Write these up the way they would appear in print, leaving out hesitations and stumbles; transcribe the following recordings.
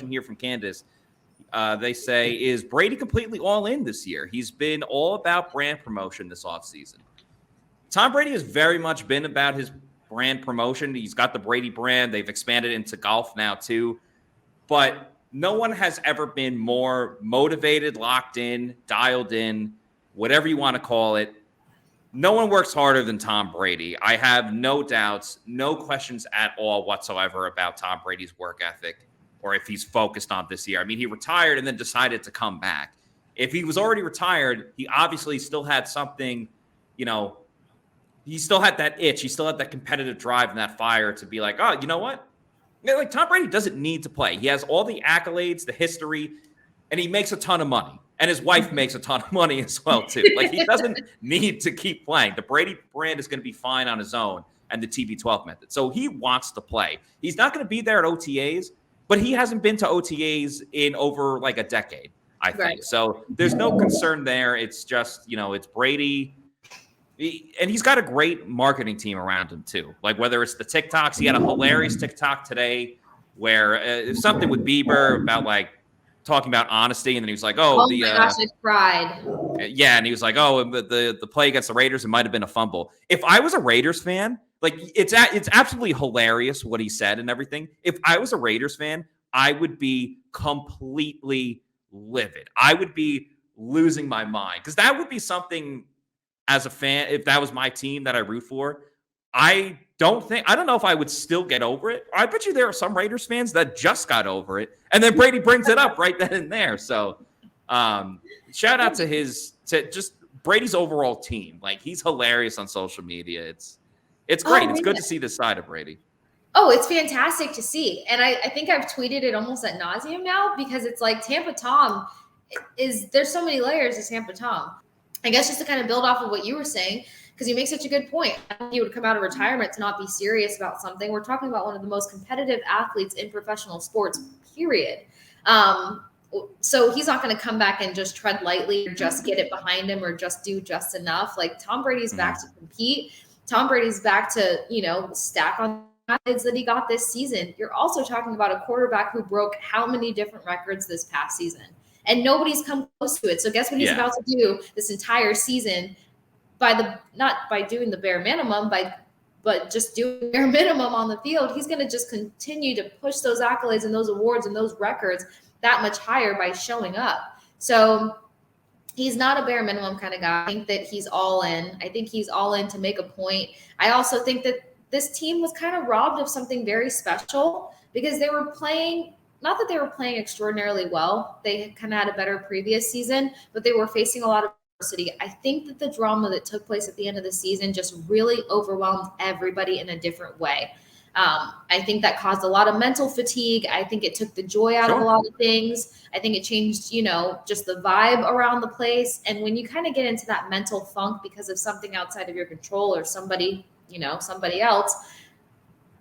here from Candace. They say, is Brady completely all in this year? He's been all about brand promotion this offseason. Tom Brady has very much been about his brand promotion. He's got the Brady brand. They've expanded into golf now too. But no one has ever been more motivated, locked in, dialed in, whatever you want to call it. No one works harder than Tom Brady. I have no doubts, no questions at all whatsoever about Tom Brady's work ethic or if he's focused on this year. I mean, he retired and then decided to come back. If he was already retired, he obviously still had something, he still had that itch. He still had that competitive drive and that fire to be like, oh, you know what? Like, Tom Brady doesn't need to play. He has all the accolades, the history, and he makes a ton of money. And his wife makes a ton of money as well, too. Like, he doesn't need to keep playing. The Brady brand is going to be fine on his own and the TB12 method. So he wants to play. He's not going to be there at OTAs, but he hasn't been to OTAs in over like a decade, I think. Right. So there's no concern there. It's just, it's Brady. And he's got a great marketing team around him, too. Like, whether it's the TikToks, he had a hilarious TikTok today where something with Bieber about, like, talking about honesty, and then he was like, my gosh, I cried. Yeah, and he was like, the play against the Raiders, it might have been a fumble. If I was a Raiders fan, like, it's absolutely hilarious what he said and everything. If I was a Raiders fan, I would be completely livid. I would be losing my mind, because that would be something as a fan, if that was my team that I root for. I don't know if I would still get over it. I bet you there are some Raiders fans that just got over it, and then Brady brings it up right then and there. So shout out to just Brady's overall team. Like, he's hilarious on social media. It's great. It's good to see this side of Brady. Oh, it's fantastic to see. And I think I've tweeted it almost at nauseum now, because it's like Tampa Tom there's so many layers to Tampa Tom. I guess just to kind of build off of what you were saying, because you make such a good point. He would come out of retirement to not be serious about something. We're talking about one of the most competitive athletes in professional sports, period. So he's not going to come back and just tread lightly or just get it behind him or just do just enough. Like, Tom Brady's back to compete. Tom Brady's back to, stack on accolades that he got this season. You're also talking about a quarterback who broke how many different records this past season, and nobody's come close to it. So guess what he's about to do this entire season? Not by doing the bare minimum, but just doing bare minimum on the field, he's going to just continue to push those accolades and those awards and those records that much higher by showing up. So he's not a bare minimum kind of guy. I think that he's all in. I think he's all in to make a point. I also think that this team was kind of robbed of something very special, because they were playing, not that they were playing extraordinarily well. They kind of had a better previous season, but they were facing a lot of adversity. I think that the drama that took place at the end of the season just really overwhelmed everybody in a different way. I think that caused a lot of mental fatigue. I think it took the joy out of a lot of things. I think it changed, just the vibe around the place. And when you kind of get into that mental funk because of something outside of your control or somebody else,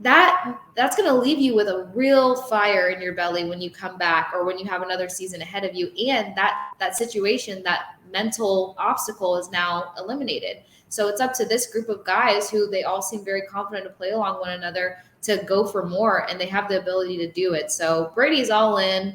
that's going to leave you with a real fire in your belly when you come back, or when you have another season ahead of you. And that situation, that mental obstacle, is now eliminated. So it's up to this group of guys, who they all seem very confident to play along one another, to go for more, and they have the ability to do it. So Brady's all in.